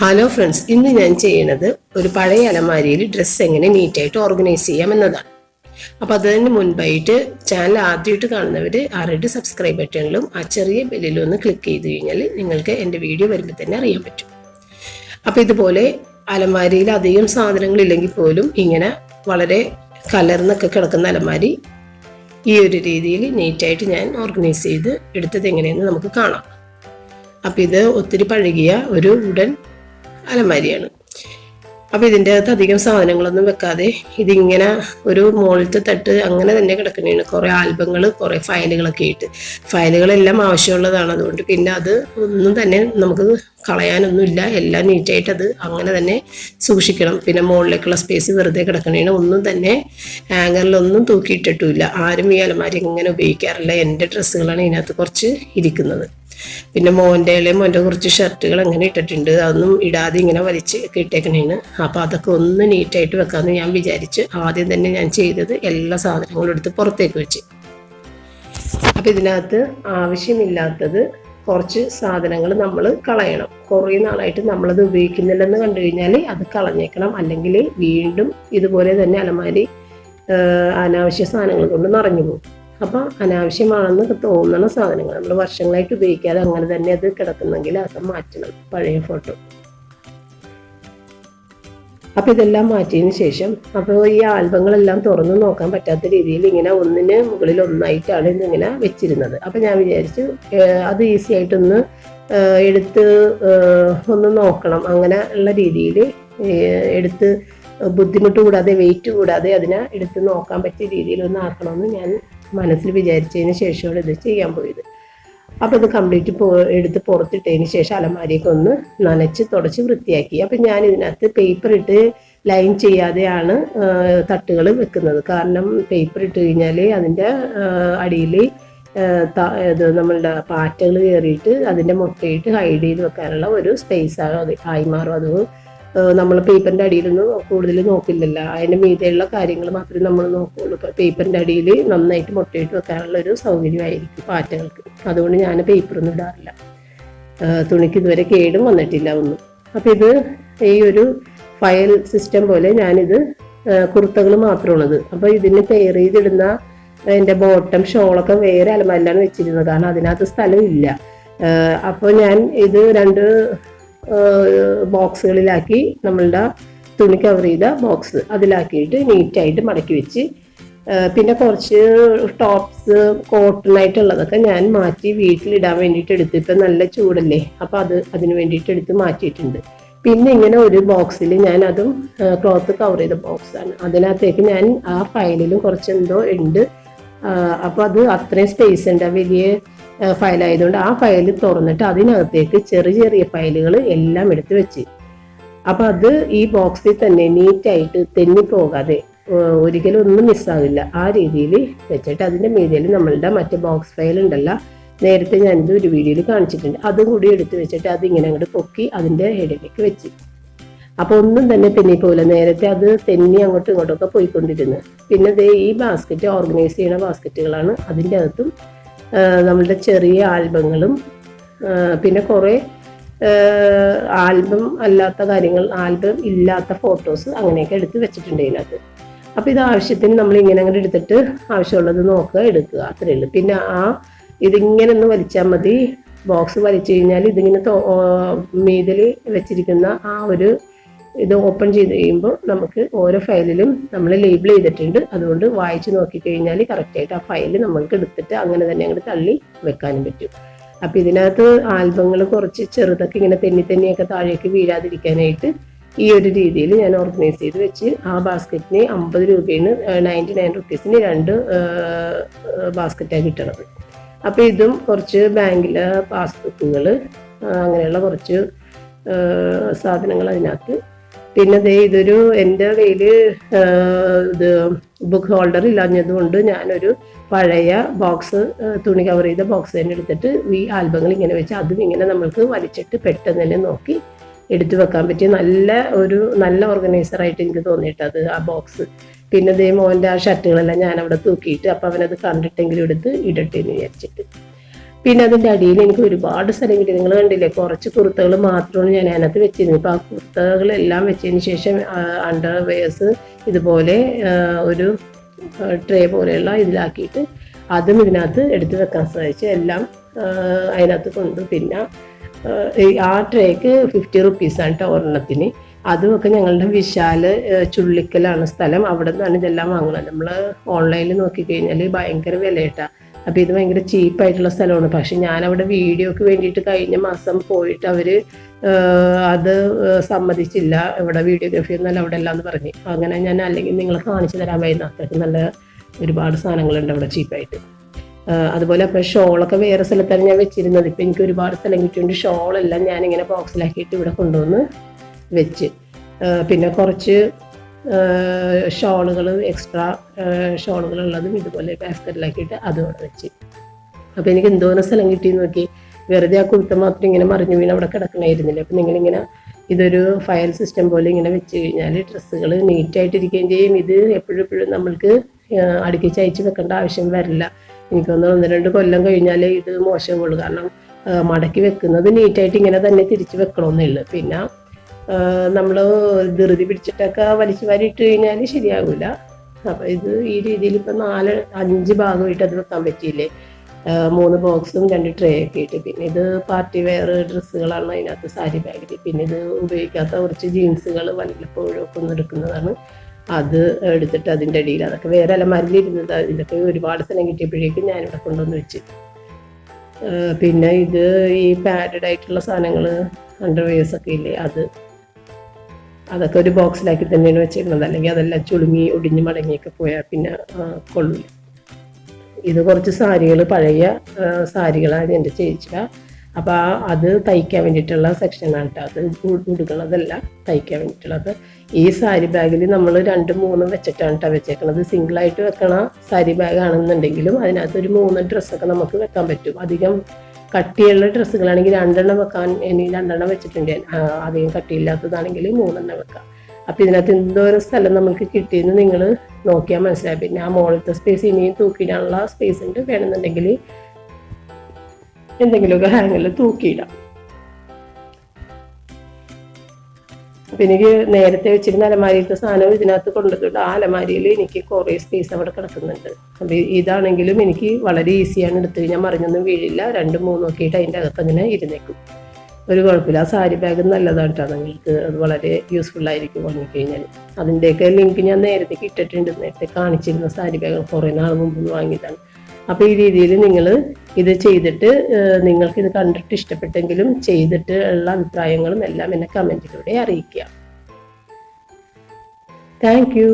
Hello friends, ഇന്ന് ഞാൻ ചെയ്യുന്നത് ഒരു പഴയ അലമാരിയിൽ ഡ്രസ്സ് എങ്ങനെ നീറ്റായിട്ട് ഓർഗനൈസ് ചെയ്യാം എന്നതാണ്. അപ്പോൾ അതിന് മുൻപായിട്ട് ചാനൽ ആദ്യമായിട്ട് കാണുന്നവർ ആരുടെ സബ്സ്ക്രൈബ് ബട്ടണിലും ആ ചെറിയ ബെല്ലിലും ഒന്ന് ക്ലിക്ക് ചെയ്ത് കഴിഞ്ഞാൽ നിങ്ങൾക്ക് എൻ്റെ വീഡിയോ വരുമ്പോൾ തന്നെ അറിയാൻ പറ്റും. അപ്പോൾ ഇതുപോലെ അലമാരിയിൽ അധികം സാധനങ്ങളില്ലെങ്കിൽ പോലും ഇങ്ങനെ വളരെ കലർന്നൊക്കെ കിടക്കുന്ന അലമാരി ഈ ഒരു രീതിയിൽ നീറ്റായിട്ട് ഞാൻ ഓർഗനൈസ് ചെയ്ത് എടുത്തത് എങ്ങനെയെന്ന് നമുക്ക് കാണാം. അപ്പോൾ ഇത് ഒത്തിരി പഴകിയ ഒരു വുഡൻ അലമാരിയാണ്. അപ്പോൾ ഇതിൻ്റെ അകത്ത് അധികം സാധനങ്ങളൊന്നും വെക്കാതെ ഇതിങ്ങനെ ഒരു മുകളിലത്തെ തട്ട് അങ്ങനെ തന്നെ കിടക്കുന്നതാണ്. കുറേ ആൽബങ്ങൾ, കുറേ ഫയലുകളൊക്കെ ആയിട്ട്. ഫയലുകളെല്ലാം ആവശ്യമുള്ളതാണ്, അതുകൊണ്ട് പിന്നെ അത് ഒന്നും തന്നെ നമുക്ക് കളയാനൊന്നുമില്ല. എല്ലാം നീറ്റായിട്ട് അത് അങ്ങനെ തന്നെ സൂക്ഷിക്കണം. പിന്നെ മുകളിലേക്കുള്ള സ്പേസ് വെറുതെ കിടക്കണേന് ഒന്നും തന്നെ ഹാങ്ങറിലൊന്നും തൂക്കിയിട്ടിട്ടില്ല. ആരും ഈ അലമാരി ഇങ്ങനെ ഉപയോഗിക്കാറില്ല. എൻ്റെ ഡ്രസ്സുകളാണ് ഇതിനകത്ത് കുറച്ച് ഇരിക്കുന്നത്. പിന്നെ മോൻ്റെ കുറച്ച് ഷർട്ടുകൾ അങ്ങനെ ഇട്ടിട്ടുണ്ട്. അതൊന്നും ഇടാതെ ഇങ്ങനെ വലിച്ച് ഇട്ടേക്കണേന്. അപ്പോൾ അതൊക്കെ ഒന്ന് നീറ്റായിട്ട് വെക്കാമെന്ന് ഞാൻ വിചാരിച്ച് ആദ്യം തന്നെ ഞാൻ ചെയ്തത് എല്ലാ സാധനങ്ങളും എടുത്ത് പുറത്തേക്ക് വെച്ച്. അപ്പോൾ ഇതിനകത്ത് ആവശ്യമില്ലാത്തത് കുറച്ച് സാധനങ്ങൾ നമ്മൾ കളയണം. കുറേ നാളായിട്ട് നമ്മളത് ഉപയോഗിക്കുന്നില്ലെന്ന് കണ്ടു കഴിഞ്ഞാൽ അത് കളഞ്ഞേക്കണം. അല്ലെങ്കിൽ വീണ്ടും ഇതുപോലെ തന്നെ അലമാരി അനാവശ്യ സാധനങ്ങൾ കൊണ്ട് നിറഞ്ഞു പോകും. അപ്പോൾ അനാവശ്യമാണെന്ന് തോന്നുന്ന സാധനങ്ങൾ നമ്മൾ വർഷങ്ങളായിട്ട് ഉപയോഗിക്കാതെ അങ്ങനെ തന്നെ അത് കിടക്കുന്നെങ്കിൽ അതൊക്കെ മാറ്റണം, പഴയ ഫോട്ടോ. അപ്പോൾ ഇതെല്ലാം മാറ്റിയതിന് ശേഷം അപ്പോൾ ഈ ആൽബങ്ങളെല്ലാം തുറന്ന് നോക്കാൻ പറ്റാത്ത രീതിയിൽ ഇങ്ങനെ ഒന്നിന് മുകളിൽ ഒന്നായിട്ടാണ് ഇതിങ്ങനെ വെച്ചിരുന്നത്. അപ്പോൾ ഞാൻ വിചാരിച്ചു അത് ഈസി ആയിട്ടൊന്ന് എടുത്ത് ഒന്ന് നോക്കണം. അങ്ങനെ ഉള്ള രീതിയിൽ എടുത്ത് ബുദ്ധിമുട്ട് കൂടാതെ വെയിറ്റ് കൂടാതെ അതിനെ എടുത്ത് നോക്കാൻ പറ്റിയ രീതിയിൽ ഒന്ന് ആക്കണമെന്ന് ഞാൻ മനസ്സിൽ വിചാരിച്ചതിന് ശേഷമാണ് ഇത് ചെയ്യാൻ പോയത്. അപ്പോൾ ഇത് കംപ്ലീറ്റ് എടുത്ത് പുറത്തിട്ടതിന് ശേഷം അലമാരിയൊക്കെ ഒന്ന് നനച്ച് തുടച്ച് വൃത്തിയാക്കി. അപ്പം ഞാൻ ഇതിനകത്ത് പേപ്പർ ഇട്ട് ലൈൻ ചെയ്യാതെയാണ് തട്ടുകൾ വെക്കുന്നത്. കാരണം പേപ്പർ ഇട്ട് കഴിഞ്ഞാൽ അതിൻ്റെ അടിയിൽ ഇത് നമ്മളുടെ പാറ്റകൾ കയറിയിട്ട് അതിൻ്റെ മുട്ടയിട്ട് ഹൈഡ് ചെയ്ത് വെക്കാനുള്ള ഒരു സ്പേസ് ആയി മാറും. അത് നമ്മൾ പേപ്പറിൻ്റെ അടിയിലൊന്നും കൂടുതൽ നോക്കില്ലല്ലോ, അതിൻ്റെ മീതെയുള്ള കാര്യങ്ങൾ മാത്രമേ നമ്മൾ നോക്കുകയുള്ളൂ. പേപ്പറിൻ്റെ അടിയിൽ നന്നായിട്ട് മുട്ടയിട്ട് വെക്കാനുള്ള ഒരു സൗകര്യമായിരിക്കും പാറ്റകൾക്ക്. അതുകൊണ്ട് ഞാൻ പേപ്പറൊന്നും ഇടാറില്ല. തുണിക്ക് ഇതുവരെ കേടും വന്നിട്ടില്ല ഒന്നും. അപ്പോൾ ഇത് ഈ ഒരു ഫയൽ സിസ്റ്റം പോലെ ഞാനിത് കുർത്തകൾ മാത്രമാണത്. അപ്പോൾ ഇതിന് പെയർ ചെയ്തിടുന്ന എൻ്റെ ബോട്ടം ഷോളൊക്കെ വേറെ അലമാരിലാണ് വെച്ചിരുന്നത്, കാരണം അതിനകത്ത് സ്ഥലമില്ല. അപ്പോൾ ഞാൻ ഇത് രണ്ട് ബോക്സുകളിലാക്കി നമ്മളുടെ തുണി കവർ ചെയ്ത ബോക്സ് അതിലാക്കിയിട്ട് നീറ്റായിട്ട് മടക്കി വെച്ച്, പിന്നെ കുറച്ച് ടോപ്സ് കോട്ടണായിട്ടുള്ളതൊക്കെ ഞാൻ മാറ്റി വീട്ടിലിടാൻ വേണ്ടിയിട്ട് എടുത്ത്. ഇപ്പം നല്ല ചൂടല്ലേ, അപ്പം അതിന് വേണ്ടിയിട്ട് എടുത്ത് മാറ്റിയിട്ടുണ്ട്. പിന്നെ ഇങ്ങനെ ഒരു ബോക്സിൽ ഞാൻ അതും ക്ലോത്ത് കവർ ചെയ്ത ബോക്സാണ്, അതിനകത്തേക്ക് ഞാൻ ആ ഫയലിലും കുറച്ചെന്തോ ഉണ്ട്. അപ്പോൾ അത് അത്രയും സ്പേസ് ഉണ്ട്, വലിയ ഫയലായതുകൊണ്ട് ആ ഫയൽ തുറന്നിട്ട് അതിനകത്തേക്ക് ചെറിയ ചെറിയ ഫയലുകൾ എല്ലാം എടുത്ത് വെച്ച്. അപ്പം അത് ഈ ബോക്സിൽ തന്നെ നീറ്റായിട്ട് തെന്നിപ്പോകാതെ ഒരിക്കലും ഒന്നും മിസ്സാകില്ല ആ രീതിയിൽ വെച്ചിട്ട് അതിൻ്റെ മീതിയിൽ നമ്മളുടെ മറ്റേ ബോക്സ് ഫയൽ ഉണ്ടല്ലോ, നേരത്തെ ഞാനിത് ഒരു വീഡിയോയിൽ കാണിച്ചിട്ടുണ്ട്, അതും കൂടി എടുത്ത് വെച്ചിട്ട് അതിങ്ങനെ അങ്ങോട്ട് പൊക്കി അതിൻ്റെ ഇടയിലേക്ക് വെച്ച്. അപ്പോൾ ഒന്നും തന്നെ തെന്നിപ്പോകില്ല. നേരത്തെ അത് തെന്നി അങ്ങോട്ടും ഇങ്ങോട്ടൊക്കെ പോയിക്കൊണ്ടിരുന്നു. പിന്നെ ഈ ബാസ്ക്കറ്റ് ഓർഗനൈസ് ചെയ്യുന്ന ബാസ്ക്കറ്റുകളാണ്. അതിൻ്റെ അകത്തും നമ്മളുടെ ചെറിയ ആൽബങ്ങളും പിന്നെ കുറേ ആൽബം അല്ലാത്ത കാര്യങ്ങൾ, ആൽബം ഇല്ലാത്ത ഫോട്ടോസ് അങ്ങനെയൊക്കെ എടുത്ത് വെച്ചിട്ടുണ്ട് ഇതിനകത്ത്. അപ്പോൾ ഇത് ആവശ്യത്തിന് നമ്മൾ ഇങ്ങനെ അങ്ങോട്ട് എടുത്തിട്ട് ആവശ്യമുള്ളത് നോക്കുക, എടുക്കുക, അത്രയേ ഉള്ളൂ. പിന്നെ ഇതിങ്ങനെ ഒന്ന് വലിച്ചാൽ മതി. ബോക്സ് വലിച്ചു കഴിഞ്ഞാൽ ഇതിങ്ങനെ മീതിൽ വെച്ചിരിക്കുന്ന ആ ഒരു ഇത് ഓപ്പൺ ചെയ്ത് കഴിയുമ്പോൾ നമുക്ക് ഓരോ ഫയലിലും നമ്മൾ ലേബിൾ ചെയ്തിട്ടുണ്ട്. അതുകൊണ്ട് വായിച്ച് നോക്കിക്കഴിഞ്ഞാൽ കറക്റ്റായിട്ട് ആ ഫയൽ നമ്മൾക്ക് എടുത്തിട്ട് അങ്ങനെ തന്നെ അങ്ങോട്ട് തള്ളി വെക്കാനും പറ്റും. അപ്പോൾ ഇതിനകത്ത് ആൽബങ്ങൾ കുറച്ച് ചെറുതൊക്കെ ഇങ്ങനെ തെന്നിയൊക്കെ താഴേക്ക് വീഴാതിരിക്കാനായിട്ട് ഈ ഒരു രീതിയിൽ ഞാൻ ഓർഗനൈസ് ചെയ്ത് വെച്ച്. ആ ബാസ്ക്കറ്റിന് 50 രൂപയാണ്, 99 റുപ്പീസിന് 2 ബാസ്ക്കറ്റാണ് കിട്ടണത്. അപ്പോൾ ഇതും കുറച്ച് ബാങ്കിലെ പാസ്ബുക്കുകൾ അങ്ങനെയുള്ള കുറച്ച് സാധനങ്ങൾ അതിനകത്ത്. പിന്നെ ഇതൊരു എൻ്റെ കയ്യിൽ ഇത് ബുക്ക് ഹോൾഡർ ഇല്ലാഞ്ഞതുകൊണ്ട് ഞാനൊരു പഴയ ബോക്സ്, തുണി കവർ ചെയ്ത ബോക്സ് തന്നെ എടുത്തിട്ട് ഈ ആൽബങ്ങൾ ഇങ്ങനെ വെച്ച് അതും ഇങ്ങനെ നമ്മൾക്ക് വലിച്ചിട്ട് പെട്ടെന്ന് തന്നെ നോക്കി എടുത്തു വെക്കാൻ പറ്റിയ നല്ല ഓർഗനൈസറായിട്ട് എനിക്ക് തോന്നിയിട്ടത് ആ ബോക്സ്. പിന്നെ മോൻ്റെ ആ ഷർട്ടുകളെല്ലാം ഞാൻ അവിടെ തൂക്കിയിട്ട് അപ്പോൾ അവനത് കണ്ടിട്ടെങ്കിലും എടുത്ത് ഇടട്ടെ എന്ന് വിചാരിച്ചിട്ട്. പിന്നെ അതിൻ്റെ അടിയിൽ എനിക്ക് ഒരുപാട് സ്ഥലം കിട്ടി. നിങ്ങൾ കണ്ടില്ലേ, കുറച്ച് കുർത്തകൾ മാത്രമാണ് ഞാൻ അതിനകത്ത് വെച്ചിരുന്നത്. ഇപ്പോൾ ആ കുർത്തകളെല്ലാം വെച്ചതിന് ശേഷം അണ്ടർ വെയേഴ്സ് ഇതുപോലെ ഒരു ട്രേ പോലെയുള്ള ഇതിലാക്കിയിട്ട് അതും ഇതിനകത്ത് എടുത്ത് വെക്കാൻ സാധിച്ചു. എല്ലാം അതിനകത്ത് കൊണ്ടു. പിന്നെ ആ ട്രേക്ക് 50 റുപ്പീസാണ് കേട്ടോ ഒരെണ്ണത്തിന്. അതുമൊക്കെ ഞങ്ങളുടെ വിശാൽ ചുള്ളിക്കലാണ് സ്ഥലം. അവിടെ നിന്നാണ് ഇതെല്ലാം വാങ്ങുന്നത്. നമ്മൾ ഓൺലൈനിൽ നോക്കിക്കഴിഞ്ഞാൽ ഭയങ്കര വിലയിട്ടാ. അപ്പോൾ ഇത് ഭയങ്കര ചീപ്പായിട്ടുള്ള സ്ഥലമാണ്. പക്ഷെ ഞാനവിടെ വീഡിയോക്ക് വേണ്ടിയിട്ട് കഴിഞ്ഞ മാസം പോയിട്ട് അവർ അത് സമ്മതിച്ചില്ല. ഇവിടെ വീഡിയോഗ്രാഫി ഒന്നല്ല അവിടെ എല്ലാം എന്ന് പറഞ്ഞ്. അങ്ങനെ ഞാൻ അല്ലെങ്കിൽ നിങ്ങളെ കാണിച്ചു തരാൻ പറ്റുന്ന അത്രയ്ക്ക് നല്ല ഒരുപാട് സാധനങ്ങളുണ്ട് അവിടെ ചീപ്പായിട്ട്. അതുപോലെ അപ്പോൾ ഷോളൊക്കെ വേറെ സ്ഥലത്താണ് ഞാൻ വെച്ചിരുന്നത്. ഇപ്പം എനിക്ക് ഒരുപാട് സ്ഥലം കിട്ടിയുണ്ട്. ഷോളെല്ലാം ഞാനിങ്ങനെ ബോക്സിലാക്കിയിട്ട് ഇവിടെ കൊണ്ടുവന്ന് വെച്ച്. പിന്നെ കുറച്ച് ഷോളുകൾ എക്സ്ട്രാ ഷോളുകളുള്ളതും ഇതുപോലെ ബാസ്ക്കറ്റിലാക്കിയിട്ട് അതും അവിടെ വെച്ച്. അപ്പോൾ എനിക്ക് എന്തോരം സ്ഥലം കിട്ടിയെന്ന് നോക്കി. വെറുതെ ആ കുർത്ത മാത്രം ഇങ്ങനെ മറിഞ്ഞു വീണ് അവിടെ കിടക്കണമായിരുന്നില്ല. അപ്പം നിങ്ങളിങ്ങനെ ഇതൊരു ഫയൽ സിസ്റ്റം പോലെ ഇങ്ങനെ വെച്ച് കഴിഞ്ഞാൽ ഡ്രസ്സുകൾ നീറ്റായിട്ടിരിക്കുകയും ചെയ്യും. ഇത് എപ്പോഴും നമ്മൾക്ക് അടുക്കിച്ച് അയച്ച് വെക്കേണ്ട ആവശ്യം വരില്ല. എനിക്കൊന്ന് 1-2 കൊല്ലം കഴിഞ്ഞാൽ ഇത് മോശമുള്ളൂ. കാരണം മടക്കി വെക്കുന്നത് നീറ്റായിട്ട് ഇങ്ങനെ തന്നെ തിരിച്ച് വെക്കണമെന്നുള്ളു. പിന്നെ നമ്മൾ ധൃതി പിടിച്ചിട്ടൊക്കെ വലിച്ചു വാരി ഇട്ട് കഴിഞ്ഞാൽ ശരിയാകില്ല. അപ്പോൾ ഇത് ഈ രീതിയിൽ ഇപ്പം 4-5 ഭാഗമായിട്ട് അത് വെക്കാൻ പറ്റിയില്ലേ. 3 ബോക്സും 2 ട്രേ ഒക്കെ ഇട്ട്. പിന്നെ ഇത് പാർട്ടി വെയർ ഡ്രസ്സുകളാണ് അതിനകത്ത് സാരി ബാഗിൽ. പിന്നെ ഇത് ഉപയോഗിക്കാത്ത കുറച്ച് ജീൻസുകൾ വല്ലപ്പോഴും ഒക്കെ ഒന്ന് എടുക്കുന്നതാണ്. അത് എടുത്തിട്ട് അതിൻ്റെ അടിയിൽ അതൊക്കെ വേറെ അലമാരിലിരുന്നത്. ഇതൊക്കെ ഒരുപാട് സ്ഥലം കിട്ടിയപ്പോഴേക്കും ഞാനിവിടെ കൊണ്ടുവന്ന് വെച്ച്. പിന്നെ ഇത് ഈ പാഡഡ് ആയിട്ടുള്ള സാധനങ്ങൾ അണ്ടർവെയേഴ്സ് ഒക്കെ ഇല്ലേ, അതൊക്കെ ഒരു ബോക്സിലാക്കി തന്നെയാണ് വെച്ചിരുന്നത്. അല്ലെങ്കിൽ അതെല്ലാം ചുളുങ്ങി ഒടിഞ്ഞ് മടങ്ങിയൊക്കെ പോയാൽ പിന്നെ കൊള്ളില്ല. ഇത് കുറച്ച് സാരികൾ, പഴയ സാരികളാണ് എൻ്റെ ചേച്ചിയുടെ. അപ്പോൾ അത് തയ്ക്കാൻ വേണ്ടിയിട്ടുള്ള സെക്ഷനാണ് കേട്ടോ. അത് ഉടുക്കണതല്ല, തയ്ക്കാൻ വേണ്ടിയിട്ടുള്ളത്. ഈ സാരി ബാഗിൽ നമ്മൾ 2-3 വെച്ചിട്ടാണ് കേട്ടോ വെച്ചേക്കണത്. സിംഗിളായിട്ട് വെക്കണ സാരി ബാഗ് ആണെന്നുണ്ടെങ്കിലും അതിനകത്ത് ഒരു 3 ഡ്രസ്സൊക്കെ നമുക്ക് വെക്കാൻ പറ്റും. അധികം കട്ടിയുള്ള ഡ്രസ്സുകളാണെങ്കിൽ 2 വെക്കാൻ, ഇനി 2 വെച്ചിട്ടുണ്ട്. അധികം കട്ടിയില്ലാത്തതാണെങ്കിൽ 3 വെക്കാം. അപ്പോൾ ഇതിനകത്ത് എന്തോരം സ്ഥലം നമുക്ക് കിട്ടിയെന്ന് നിങ്ങൾ നോക്കിയാൽ മനസ്സിലായി. പിന്നെ ആ മുകളിലത്തെ സ്പേസ് ഇനിയും തൂക്കിയിടാനുള്ള സ്പേസ് ഉണ്ട്. വേണമെന്നുണ്ടെങ്കിൽ എന്തെങ്കിലുമൊക്കെ ഹാങ്ങിൽ തൂക്കിയിടാം. അപ്പം എനിക്ക് നേരത്തെ വെച്ചിരുന്ന അലമാരിയിലത്തെ സാധനം ഇതിനകത്ത് കൊണ്ടുവന്നിട്ട് ആ അലമാരിയിൽ എനിക്ക് കുറേ സ്പേസ് അവിടെ കിടക്കുന്നുണ്ട്. അപ്പം ഇതാണെങ്കിലും എനിക്ക് വളരെ ഈസിയാണ്. എടുത്തു കഴിഞ്ഞാൽ മറിഞ്ഞൊന്നും വീഴില്ല. 2-3 ഒക്കെ ആയിട്ട് അതിൻ്റെ അകത്ത് അങ്ങനെ ഇരുന്നേക്കും. ഒരു കുഴപ്പമില്ല. ആ സാരി ബാഗ് നല്ലതാണ് കേട്ടോ. നിങ്ങൾക്ക് അത് വളരെ യൂസ്ഫുള്ളായിരിക്കും വാങ്ങിക്കഴിഞ്ഞാൽ. അതിൻ്റെയൊക്കെ ലിങ്ക് ഞാൻ നേരത്തെ ഇട്ടിട്ടുണ്ട്. നേരത്തെ കാണിച്ചിരുന്ന സാരി ബാഗ് കുറേ നാൾ മുമ്പ് വാങ്ങിയതാണ്. അപ്പോൾ ഈ രീതിയിൽ നിങ്ങൾ ഇത് ചെയ്തിട്ട് നിങ്ങൾക്കിത് കണ്ടിട്ട് ഇഷ്ടപ്പെട്ടെങ്കിലും ചെയ്തിട്ട് ഉള്ള അഭിപ്രായങ്ങളും എല്ലാം എന്നെ കമൻറ്റിലൂടെ അറിയിക്കുക. Thank you.